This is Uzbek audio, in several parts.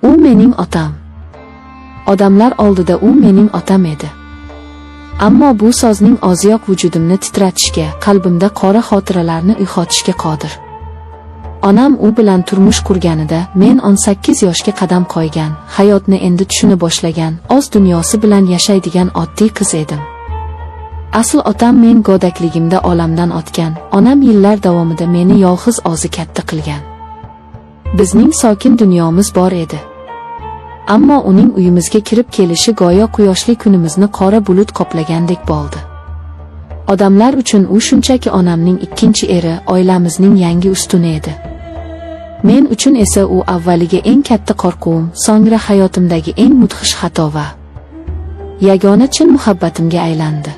U mening otam. Odamlar oldida u mening otam edi. Ammo bu sozning o'ziyoq vujudimni titratishga, qalbimda qora xotiralarni uyg'otishga qodir. Onam u bilan turmush qurganida men 18 yoshga qadam qo'ygan, hayotni endi tushuna boshlagan, o'z dunyosi bilan yashaydigan oddiy qiz edim. Asl otam men go'dakligimda olamdan o'tgan, onam yillar davomida meni yolg'iz o'zi katta qilgan. Bizning sokin dunyomiz bor edi. Ammo uning uyimizga kirib kelishi go'yo quyoshli kunimizni qora bulut qoplagandek bo'ldi. Odamlar uchun u shunchaki onamning ikkinchi eri, oilamizning yangi ustuni edi. Men uchun esa u avvaliga eng katta qo'rquvim, so'ngra hayotimdagi eng mudhish xato va yagona chin muhabbatimga aylandi.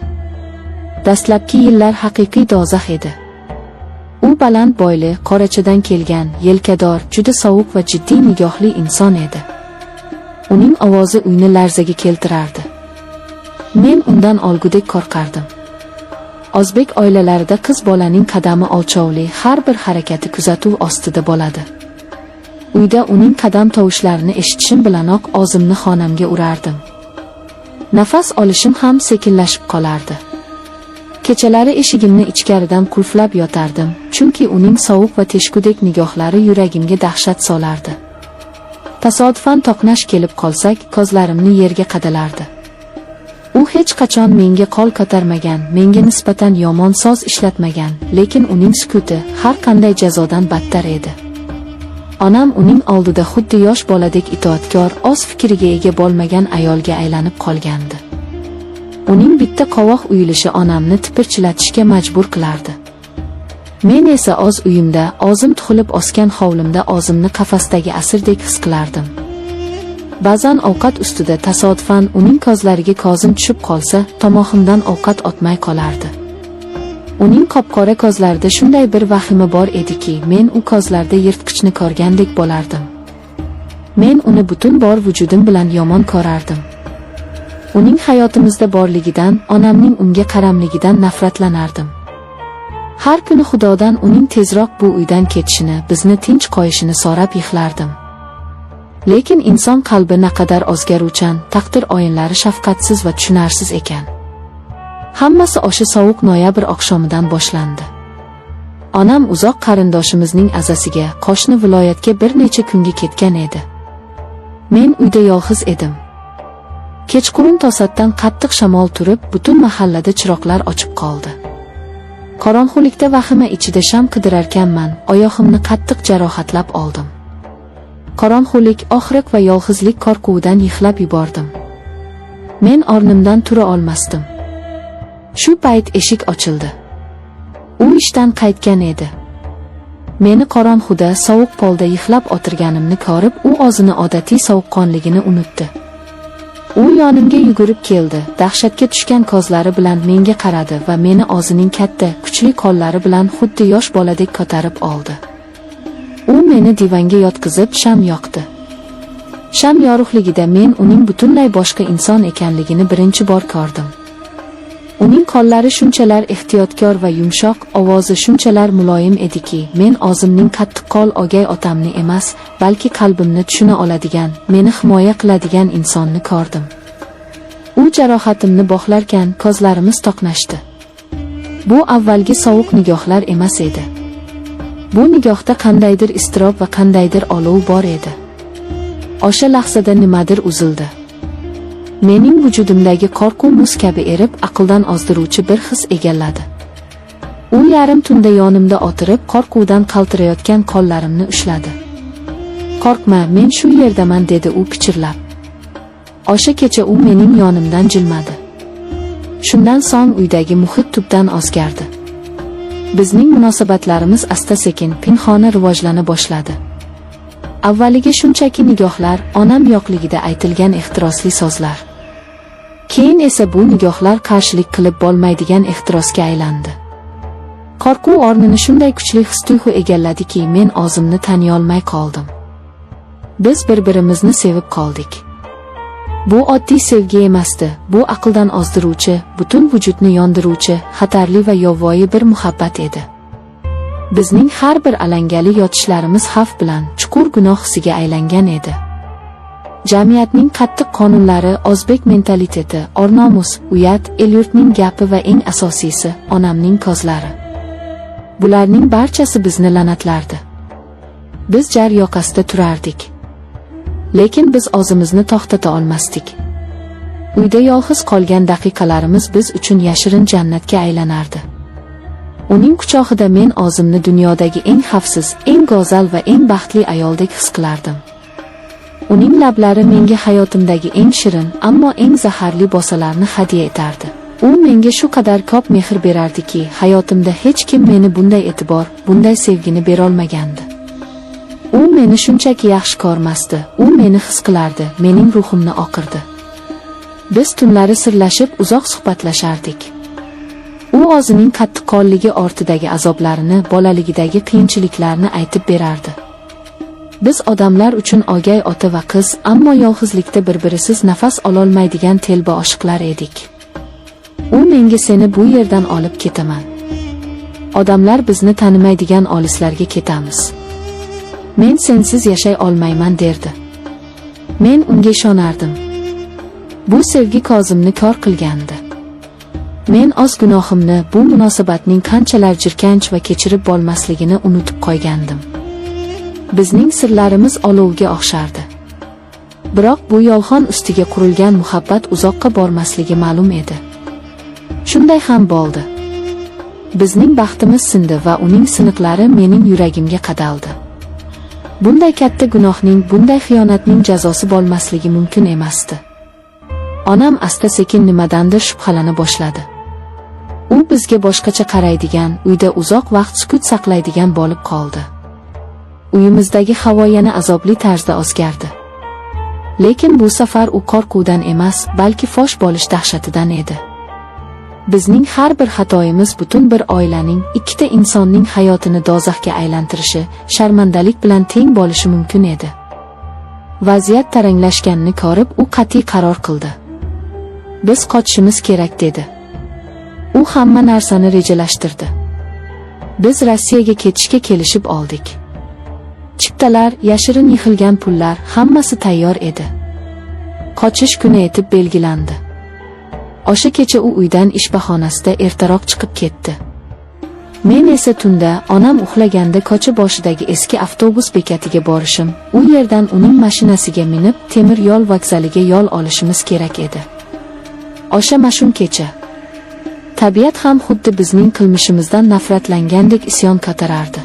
Dastlabki yillar haqiqiy dozax edi. U baland bo'yli, qorachadan kelgan, yelkador, juda sovuq va jiddiy nigohli inson edi. Uning ovozi uyni larzaga keltirardi. Men undan o'lgudek qo'rqardim. O'zbek oilalarida qiz bolaning qadami o'lchovli, har bir harakati kuzatuv ostida bo'ladi. Uyda uning qadam tovushlarini eshitishim bilanoq o'zimni xonamga urardim. Nafas olishim ham sekinlashib qolardi. Kechalari eshigimni ichkaridan qulflab yotardim, chunki uning sovuq va teshkudek nigohlari yuragimga dahshat solardi. Tasodifan to'qnash kelib qolsak, ko'zlarimni yerga qadalardi. U hech qachon menga qo'l ko'tarmagan, menga nisbatan yomon so'z ishlatmagan, lekin uning sukuti har qanday jazodan battar edi. Onam uning oldida xuddi yosh boladek itoatkor, o'z fikriga ega bo'lmagan ayolga aylanib qolgandi. Uning bitta qovoq uyilishi onamni tipirchilatishga majbur qilardi. Men esa o'z uyimda, o'zim tug'ilib o'sgan hovlimda o'zimni qafasdagi asirdek his qilardim. Ba'zan ovqat ustida tasodifan uning ko'zlariga ko'zim tushib qolsa, tomog'imdan ovqat o'tmay qolardi. Uning qop-qora ko'zlarida shunday bir vahima bor ediki, men u ko'zlarda yirtqichni ko'rgandek bo'lardim. Men uni butun bor vujudim bilan yomon ko'rardim. Uning hayotimizda borligidan, onamning unga qaramligidan nafratlanardim. Har kuni Xudodan uning tezroq bu uydan ketishini, bizni tinch qo'yishini so'rab yig'lardim. Lekin inson qalbi naqadar o'zgaruvchan, taqdir o'yinlari shafqatsiz va tushunarsiz ekan. Hammasi o'sha sovuq noyabr oqshomidan boshlandi. Onam uzoq qarindoshimizning azasiga, qo'shni viloyatga bir necha kunga ketgan edi. Men uyda yolg'iz edim. Kechqurun to'satdan qattiq shamol turib, butun mahallada chiroqlar ochib qoldi. Qorong'ulikda vahima ichida sham qidirarkanman, oyog'imni qattiq jarohatlab oldim. Qorong'ulik, og'riq va yolg'izlik qo'rquvidan yig'lab yubordim. Men o'rnimdan tura olmasdim. Shu payt eshik ochildi. U ishdan qaytgan edi. Meni qorong'uda, sovuq polda yig'lab o'tirganimni ko'rib, u o'zini odatiy sovuqqonligini unutdi. U yonimga yugurib keldi, dahshatga tushgan ko'zlari bilan menga qaradi va meni o'zining katta, kuchli qo'llari bilan xuddi yosh boladek ko'tarib oldi. U meni divanga yotqizib sham yoqdi. Sham yorug'ligida men uning butunlay boshqa inson ekanligini birinchi bor ko'rdim. Uning qo'llari shunchalar ehtiyotkor va yumshoq, ovozi shunchalar muloyim ediki, men o'zimning qattiqqo'l o'gay otamni emas, balki qalbimni tushuna oladigan, meni himoya qiladigan insonni ko'rdim. U jarohatimni bog'larkan, ko'zlarimiz to'qnashdi. Bu avvalgi sovuq nigohlar emas edi. Bu nigohda qandaydir iztirob va qandaydir olov bor edi. O'sha lahzada nimadir uzildi. Mening vujudimdagi qo'rquv muz kabi erib, aqldan ozdiruvchi bir his egalladi. U yarim tunda yonimda o'tirib, qo'rquvdan qaltirayotgan qo'llarimni ushladi. "Qo'rqma, men shu yerdaman", dedi u pichirlab. O'sha kecha u mening yonimdan jilmadi. Shundan so'ng uydagi muhit tubdan o'zgardi. Bizning munosabatlarimiz asta-sekin, pinhona rivojlana boshladi. Avvaliga shunchaki nigohlar, onam yo'qligida aytilgan ehtirosli so'zlar. Keyin esa bu nigohlar qarshilik qilib bo'lmaydigan ehtirosga aylandi. Qo'rquv o'rnini shunday kuchli his-tuyg'u egalladiki, men o'zimni taniy olmay qoldim. Biz bir-birimizni sevib qoldik. Bu oddiy sevgi emasdi, bu aqldan ozdiruvchi, butun vujudni yondiruvchi, xatarli va yovvoyi bir muhabbat edi. Bizning har bir alangali yotishlarimiz xavf bilan, chuqur gunoh hissiga aylangan edi. Jamiyatning qattiq qonunlari, o'zbek mentaliteti, or-nomus, uyat, el-yurtning gapi va eng asosiysi, onamning kozlari. Bularning barchasi bizni la'natlardi. Biz jar yoqasida turardik. Lekin biz o'zimizni to'xtata olmasdik. Uyda yolg'iz qolgan daqiqalarimiz biz uchun yashirin jannatga aylanardi. Uning quchog'ida men o'zimni dunyodagi eng xavfsiz, eng go'zal va eng baxtli ayoldek his qilardim. Uning lablari menga hayotimdagi eng shirin, ammo eng zaharli bo'salarni hadya etardi. U menga shu qadar ko'p mehr berardiki, hayotimda hech kim meni bunday e'tibor, bunday sevgini bera olmagandi. U meni shunchaki yaxshi ko'rmasdi, u meni his qilardi, mening ruhimni oqirdi. Biz tunlari sirlashib, uzoq suhbatlashardik. U o'zining qattiqqo'lligi ortidagi azoblarini, bolaligidagi qiyinchiliklarni aytib berardi. Biz odamlar uchun o'gay ota va qiz, ammo yolg'izlikda bir-birisiz nafas ololmaydigan telba oshiqlar edik. U menga seni bu yerdan olib ketaman. Odamlar bizni tanimaydigan olislarga ketamiz. Men sensiz yashay olmayman derdi. Men unga ishonardim. Bu sevgi ko'zimni ko'r qilgandi. Men o'z gunohimni, bu munosabatning qanchalar jirkanch va kechirib bo'lmasligini unutib qo'ygandim. Bizning sirlarimiz olovga o'xshardi. Biroq bu yolg'on ustiga qurilgan muhabbat uzoqqa bormasligi ma'lum edi. Shunday ham bo'ldi. Bizning baxtimiz sindi va uning siniqlari mening yuragimga qadaldi. Bunday katta gunohning, bunday xiyonatning jazosi bo'lmasligi mumkin emasdi. Onam asta-sekin nimadandir shubhalana boshladi. U bizga boshqacha qaraydigan, uyda uzoq vaqt sukut saqlaydigan bo'lib qoldi. Uyimizdagi havo yana azobli tarzda o'zgardi. Lekin bu safar u qo'rquvdan emas, balki fosh bo'lish dahshatidan edi. Bizning har bir xatoyimiz butun bir oilaning, ikkita insonning hayotini do'zaxga aylantirishi, sharmandalik bilan teng bo'lishi mumkin edi. Vaziyat taranglashganini ko'rib, u qat'iy qaror qildi. Biz qochishimiz kerak dedi. U hamma narsani rejalashtirdi. Biz Rossiyaga ketishga kelishib oldik. Chiptalar, yashirin yig'ilgan pullar, hammasi tayyor edi. Qochish kuni etib belgilandi. O'sha kecha u uydan ish bahonasida ertaroq chiqib ketdi. Men esa tunda, onam uxlaganda ko'cha boshidagi eski avtobus bekatiga borishim, u yerdan uning mashinasiga minib, temir yo'l vokzaliga yo'l olishimiz kerak edi. O'sha mash'um kecha tabiat ham xuddi bizning qilmishimizdan nafratlangandek isyon ko'tarardi.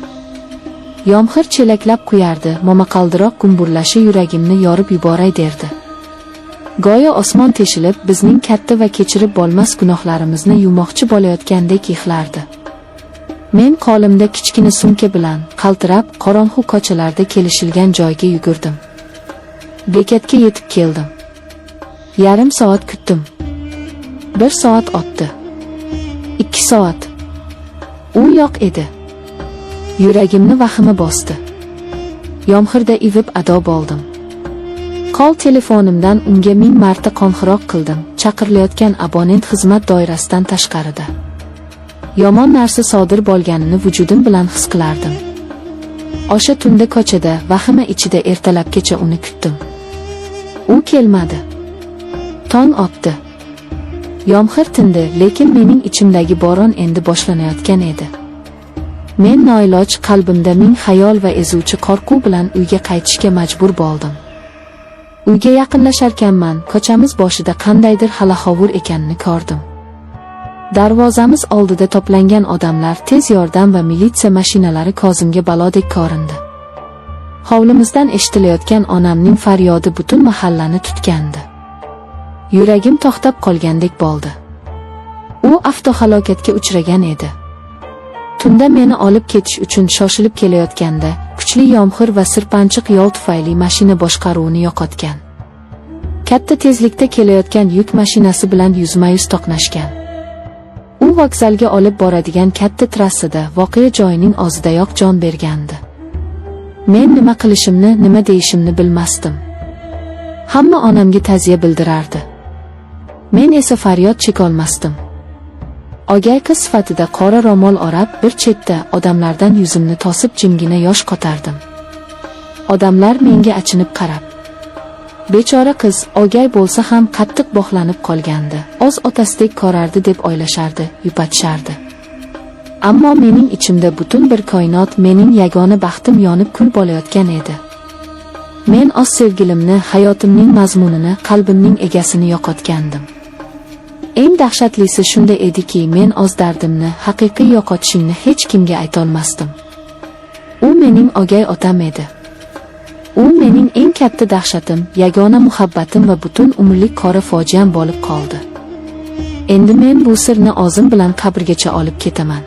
Yomg'ir chelaklab quyardi, momaqaldiroq gumburlashi yuragimni yorib yuboray derdi. Go'yo osmon teshilib, bizning katta va kechirib bo'lmas gunohlarimizni yumoqchi bo'layotgandek yig'lardi. Men qo'limda kichkina sumka bilan, qaltirab, qorong'u ko'chalarda kelishilgan joyga yugurdim. Bekatga yetib keldim. Yarim soat kutdim. 1 soat o'tdi. 2 soat. U yo'q edi. Yuragimni vahima bosdi. Yomg'irda ivib ado bo'ldim. Qo'l telefonimdan unga 1000 marta qo'ng'iroq qildim, chaqirilayotgan abonent xizmat doirasidan tashqarida. Yomon narsa sodir bo'lganini vujudim bilan his qilardim. O'sha tunda ko'chada, vahima ichida ertalabgacha uni kutdim. U kelmadi. Tong otdi. Yomg'ir tindi, lekin mening ichimdagi bo'ron endi boshlanayotgan edi. Men noiloj qalbimda ming xayol va ezuvchi qo'rquv bilan uyga qaytishga majbur bo'ldim. Uyga yaqinlasharkanman, ko'chamiz boshida qandaydir halahovur ekanini ko'rdim. Darvozamiz oldida to'plangan odamlar, tez yordam va militsiya mashinalari ko'zimga balodek ko'rindi. Hovlimizdan eshitilayotgan onamning faryodi butun mahallani tutgandi. Yuragim to'xtab qolgandek bo'ldi. U avtohalokatga uchragan edi. Tunda meni olib ketish uchun shoshilib kelayotganda, kuchli yomg'ir va sirpanchiq yo'l tufayli mashina boshqaruvini yo'qotgan. Katta tezlikda kelayotgan yuk mashinasi bilan yuzma-yuz to'qnashgan. U vokzalga olib boradigan katta trassada, voqea joyining o'zidayoq jon bergandi. Men nima qilishimni, nima deyishimni bilmasdim. Hamma onamga ta'ziya bildirardi. Men esa faryod chekolmasdim. O'gay qiz sifatida qora ro'mol o'rab, bir chetda odamlardan yuzimni tosib jimgina yosh qotardim. Odamlar menga achinib qarab, Bechora qiz o'gay bo'lsa ham qattiq bog'lanib qolgandi. O'z otasidek ko'rardi deb o'ylashardi, yupatishardi. Ammo mening ichimda butun bir koinot, mening yagona baxtim yonib kul bo'layotgan edi. Men o'z sevgilimni, hayotimning mazmunini, qalbimning egasini yo'qotgandim. Eng dahshatlisi shunda ediki, men o'z dardimni, haqiqiy yo'qotishimni hech kimga aytolmasdim. U mening o'gay otam edi. U mening eng katta dahshatim, yagona muhabbatim va butun umrlik qora fojiam bo'lib qoldi. Endi men bu sirni o'zim bilan qabrgacha olib ketaman.